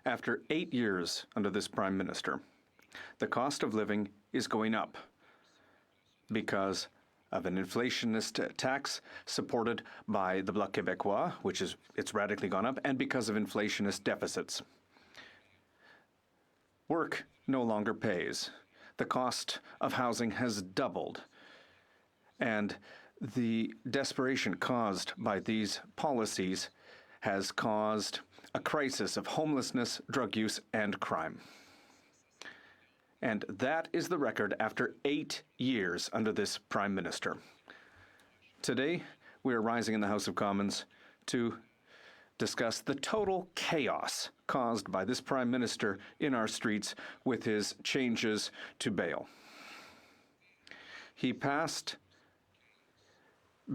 After 8 years under this Prime Minister, the cost of living is going up because of an inflationist tax supported by the Bloc Québécois, it's radically gone up, and because of inflationist deficits. Work no longer pays. The cost of housing has doubled, and the desperation caused by these policies has caused a crisis of homelessness, drug use, and crime. And that is the record after 8 years under this Prime Minister. Today, we are rising in the House of Commons to discuss the total chaos caused by this Prime Minister in our streets with his changes to bail. He passed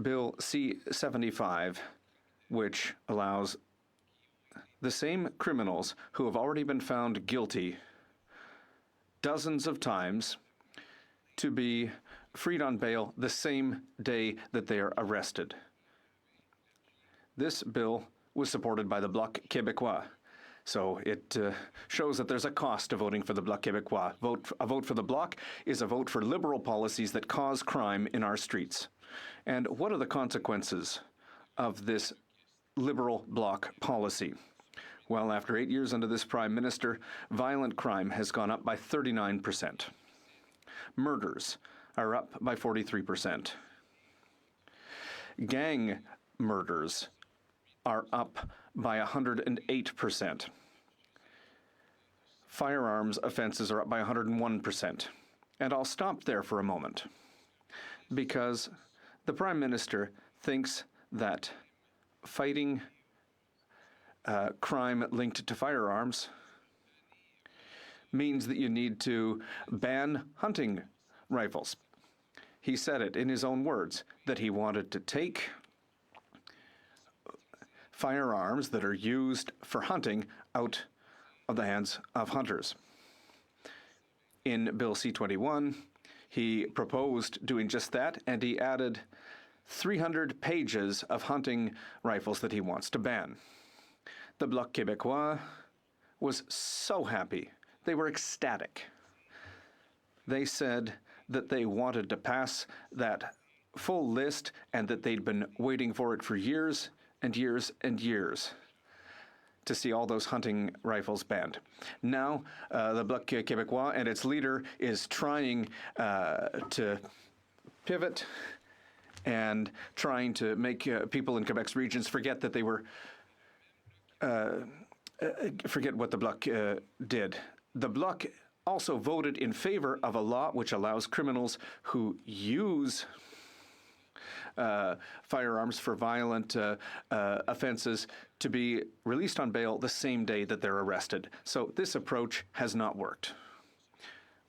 Bill C-75, which allows the same criminals who have already been found guilty dozens of times to be freed on bail the same day that they are arrested. This bill was supported by the Bloc Québécois, so it shows that there's a cost to voting for the Bloc Québécois. A vote for the Bloc is a vote for liberal policies that cause crime in our streets. And what are the consequences of this liberal Bloc policy? Well, after 8 years under this Prime Minister, violent crime has gone up by 39%. Murders are up by 43%. Gang murders are up by 108%. Firearms offenses are up by 101%. And I'll stop there for a moment, because the Prime Minister thinks that fighting crime linked to firearms means that you need to ban hunting rifles. He said it in his own words, that he wanted to take firearms that are used for hunting out of the hands of hunters. In Bill C-21, he proposed doing just that, and he added 300 pages of hunting rifles that he wants to ban. The Bloc Québécois was so happy. They were ecstatic. They said that they wanted to pass that full list and that they'd been waiting for it for years and years and years to see all those hunting rifles banned. Now, the Bloc Québécois and its leader is trying to pivot and trying to make people in Quebec's regions forget that they were forget what the Bloc did. The Bloc also voted in favor of a law which allows criminals who use firearms for violent offenses to be released on bail the same day that they're arrested. So this approach has not worked.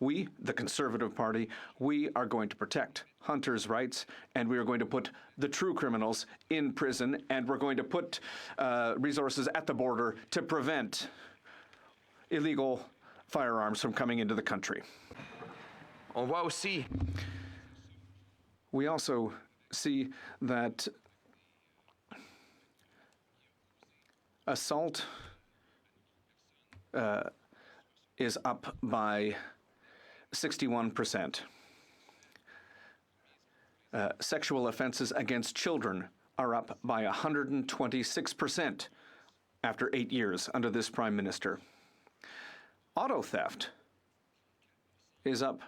We, the Conservative Party, we are going to protect hunters' rights, and we are going to put the true criminals in prison, and we're going to put resources at the border to prevent illegal firearms from coming into the country. We also see that assault is up by 61%. Sexual offenses against children are up by 126% after 8 years under this Prime Minister. Auto theft is up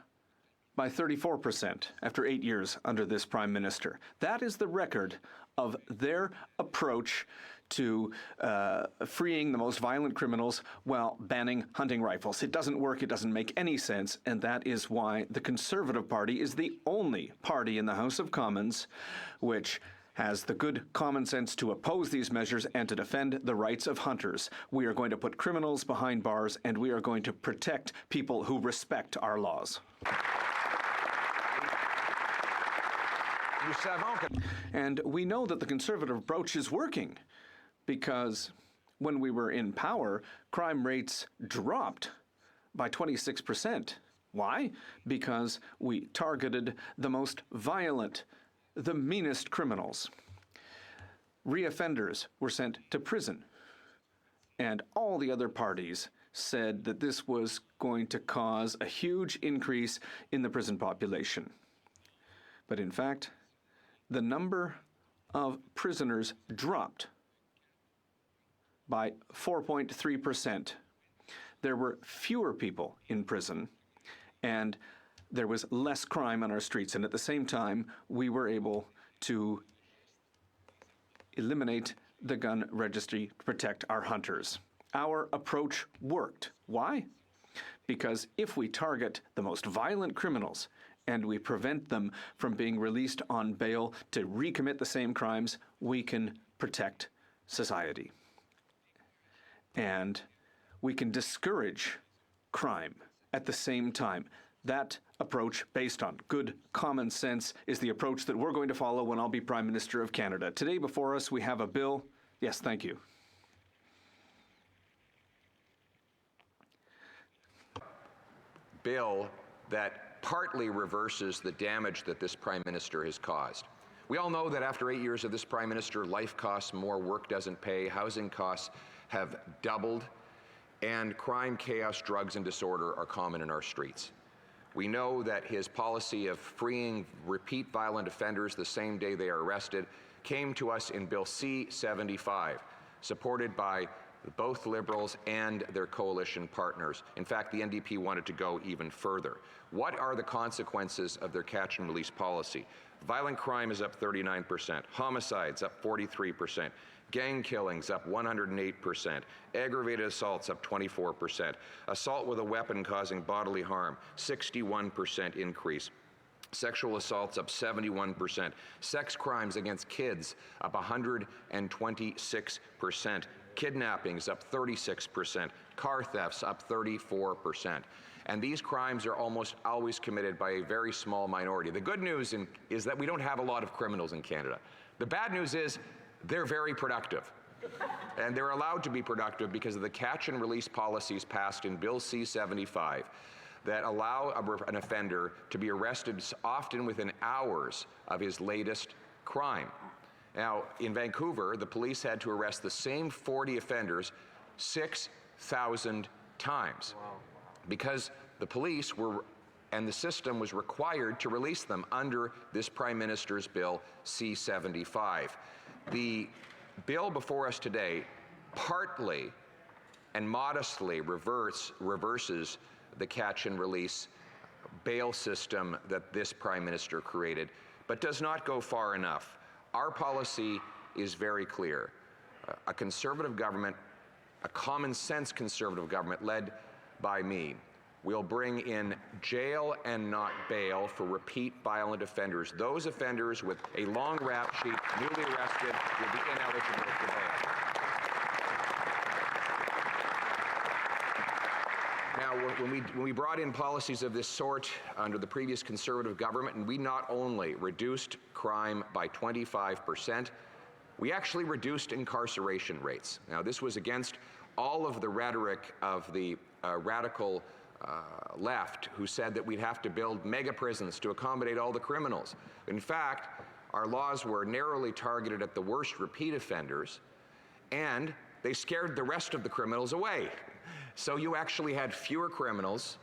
by 34% after 8 years under this Prime Minister. That is the record of their approach to freeing the most violent criminals while banning hunting rifles. It doesn't work, it doesn't make any sense, and that is why the Conservative Party is the only party in the House of Commons which has the good common sense to oppose these measures and to defend the rights of hunters. We are going to put criminals behind bars, and we are going to protect people who respect our laws. And we know that the Conservative approach is working, because when we were in power, crime rates dropped by 26%. Why? Because we targeted the most violent, the meanest criminals. Reoffenders were sent to prison. and all the other parties said that this was going to cause a huge increase in the prison population. But in fact, the number of prisoners dropped by 4.3%. There were fewer people in prison, and there was less crime on our streets. And at the same time, we were able to eliminate the gun registry to protect our hunters. Our approach worked. Why? Because if we target the most violent criminals and we prevent them from being released on bail to recommit the same crimes, we can protect society. And we can discourage crime at the same time. That approach, based on good common sense, is the approach that we're going to follow when I'll be Prime Minister of Canada. Today before us, we have a bill. Yes, thank you. Bill that partly reverses the damage that this Prime Minister has caused. We all know that after 8 years of this Prime Minister, life costs more, work doesn't pay, housing costs have doubled, and crime, chaos, drugs, and disorder are common in our streets. We know that his policy of freeing repeat violent offenders the same day they are arrested came to us in Bill C-75, supported by both Liberals and their coalition partners. In fact, the NDP wanted to go even further. What are the consequences of their catch and release policy? Violent crime is up 39%, homicides up 43%, gang killings up 108%, aggravated assaults up 24%, assault with a weapon causing bodily harm, 61% increase. Sexual assaults up 71%, sex crimes against kids up 126%, kidnappings up 36%, car thefts up 34%. And these crimes are almost always committed by a very small minority. The good news is that we don't have a lot of criminals in Canada. The bad news is they're very productive. And they're allowed to be productive because of the catch and release policies passed in Bill C-75 that allow an offender to be arrested often within hours of his latest crime. Now, in Vancouver, the police had to arrest the same 40 offenders 6,000 times. Wow. Because the police were, and the system was required to release them under this Prime Minister's Bill C-75. The bill before us today partly and modestly reverses the catch and release bail system that this Prime Minister created, but does not go far enough. Our policy is very clear. A conservative government, a common sense conservative government led by me, will bring in jail and not bail for repeat violent offenders. Those offenders with a long rap sheet, newly arrested, will be ineligible for bail. Now, when we brought in policies of this sort under the previous Conservative government, and we not only reduced crime by 25%, we actually reduced incarceration rates. Now, this was against all of the rhetoric of the radical left, who said that we'd have to build mega prisons to accommodate all the criminals. In fact, our laws were narrowly targeted at the worst repeat offenders, and they scared the rest of the criminals away. So you actually had fewer criminals,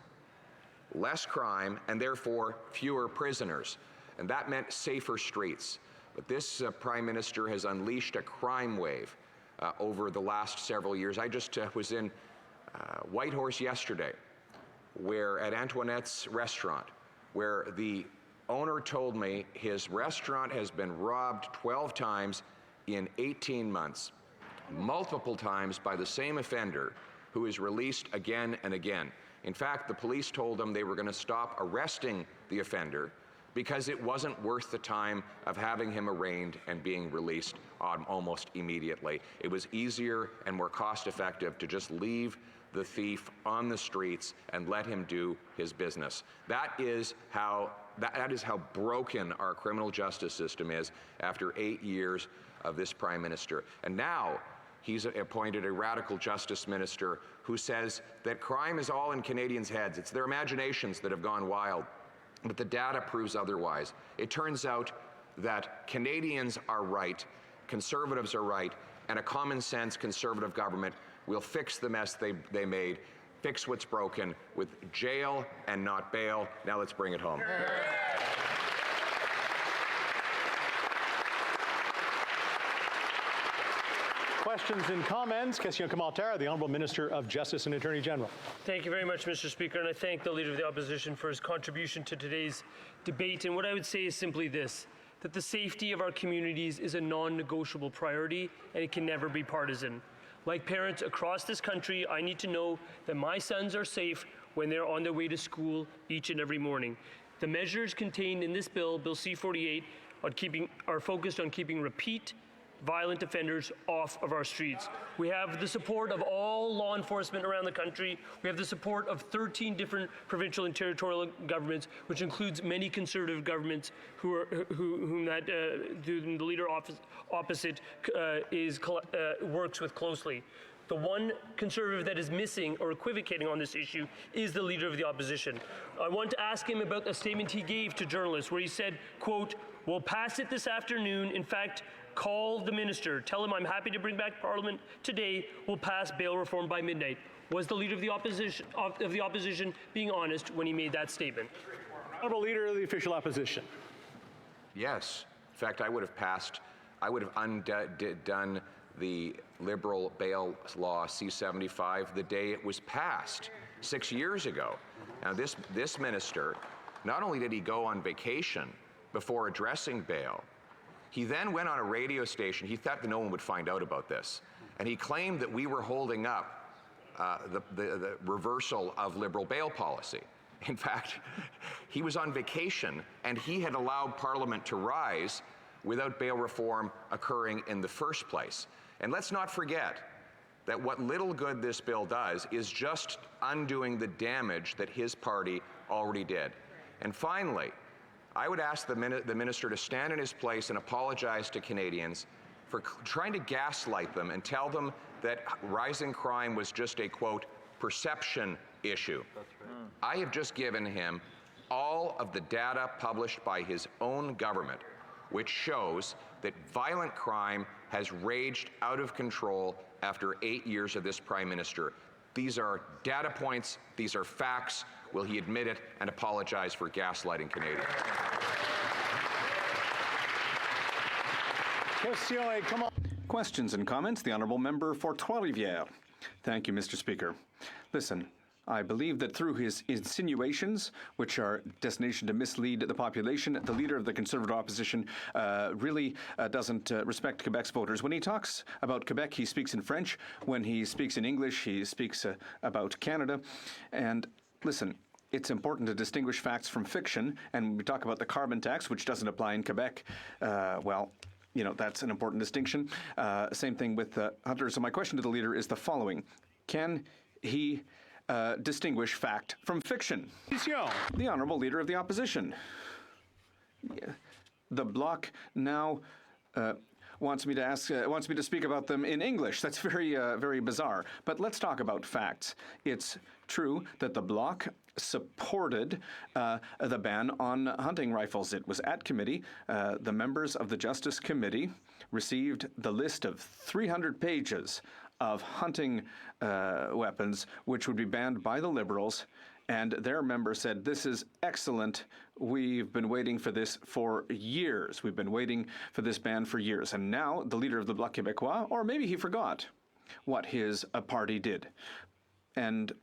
less crime, and therefore fewer prisoners. And that meant safer streets. But this Prime Minister has unleashed a crime wave over the last several years. I just was in Whitehorse yesterday, where at Antoinette's restaurant, where the owner told me his restaurant has been robbed 12 times in 18 months, multiple times by the same offender who is released again and again. In fact, the police told him they were going to stop arresting the offender because it wasn't worth the time of having him arraigned and being released almost immediately. It was easier and more cost-effective to just leave the thief on the streets and let him do his business. That is how broken our criminal justice system is after 8 years of this Prime Minister. And now he's appointed a radical justice minister who says that crime is all in Canadians' heads. It's their imaginations that have gone wild. But the data proves otherwise. It turns out that Canadians are right, Conservatives are right, and a common sense Conservative government We'll fix the mess they made, fix what's broken with jail and not bail. Now let's bring it home. Questions and comments? Question commentaire, the Honourable Minister of Justice and Attorney General. Thank you very much, Mr. Speaker, and I thank the Leader of the Opposition for his contribution to today's debate. And what I would say is simply this, that the safety of our communities is a non-negotiable priority, and it can never be partisan. Like parents across this country, I need to know that my sons are safe when they're on their way to school each and every morning. The measures contained in this bill, Bill C-48, are focused on keeping repeat violent offenders off of our streets. We have the support of all law enforcement around the country. We have the support of 13 different provincial and territorial governments, which includes many Conservative governments whom the Leader opposite works with closely. The one Conservative that is missing or equivocating on this issue is the Leader of the Opposition. I want to ask him about a statement he gave to journalists where he said, quote, "We'll pass it this afternoon. In fact, call the minister. Tell him I'm happy to bring back Parliament today. We'll pass bail reform by midnight." Was the Leader of the Opposition being honest when he made that statement? Honourable Leader of the Official Opposition. Yes. In fact, I would have undone the Liberal bail law C-75 the day it was passed 6 years ago. Now, this minister, not only did he go on vacation before addressing bail, he then went on a radio station. He thought that no one would find out about this. And he claimed that we were holding up the reversal of Liberal bail policy. In fact, he was on vacation and he had allowed Parliament to rise without bail reform occurring in the first place. And let's not forget that what little good this bill does is just undoing the damage that his party already did. And finally, I would ask the minister to stand in his place and apologize to Canadians for trying to gaslight them and tell them that rising crime was just a, quote, perception issue. I have just given him all of the data published by his own government, which shows that violent crime has raged out of control after 8 years of this Prime Minister. These are data points, these are facts. Will he admit it and apologize for gaslighting Canadians? Questions and comments? The Honourable Member for Poilievre. Thank you, Mr. Speaker. Listen, I believe that through his insinuations, which are destination to mislead the population, the Leader of the Conservative Opposition really doesn't respect Quebec's voters. When he talks about Quebec, he speaks in French. When he speaks in English, he speaks about Canada. And listen, it's important to distinguish facts from fiction. And when we talk about the carbon tax, which doesn't apply in Quebec, well, you know, that's an important distinction. Same thing with hunters. So my question to the Leader is the following. Can he distinguish fact from fiction? The Honourable Leader of the Opposition. Yeah. The Bloc now wants me to speak about them in English. That's very bizarre. But let's talk about facts. It's true that the Bloc supported the ban on hunting rifles. It was at committee. The members of the Justice Committee received the list of 300 pages of hunting weapons, which would be banned by the Liberals, and their member said, "This is excellent. We've been waiting for this for years. We've been waiting for this ban for years." And now the Leader of the Bloc Québécois, or maybe he forgot what his party did. And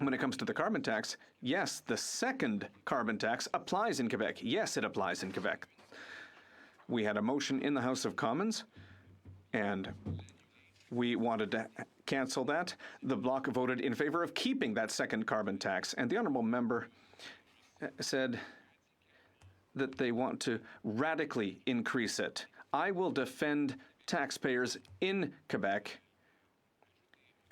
when it comes to the carbon tax, yes, the second carbon tax applies in Quebec. Yes, it applies in Quebec. We had a motion in the House of Commons, and we wanted to cancel that. The Bloc voted in favor of keeping that second carbon tax. And the Honourable Member said that they want to radically increase it. I will defend taxpayers in Quebec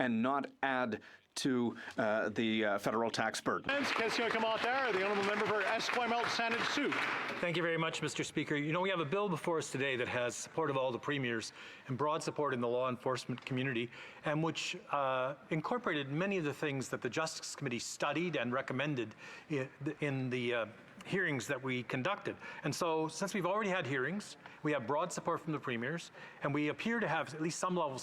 and not add to the federal tax burden. Question commentaire, the Honourable Member for Esquimalt-Saanich-Sud. Thank you very much, Mr. Speaker. You know, we have a bill before us today that has support of all the premiers and broad support in the law enforcement community, and which incorporated many of the things that the Justice Committee studied and recommended in the hearings that we conducted. And so, since we've already had hearings, we have broad support from the premiers, and we appear to have at least some level of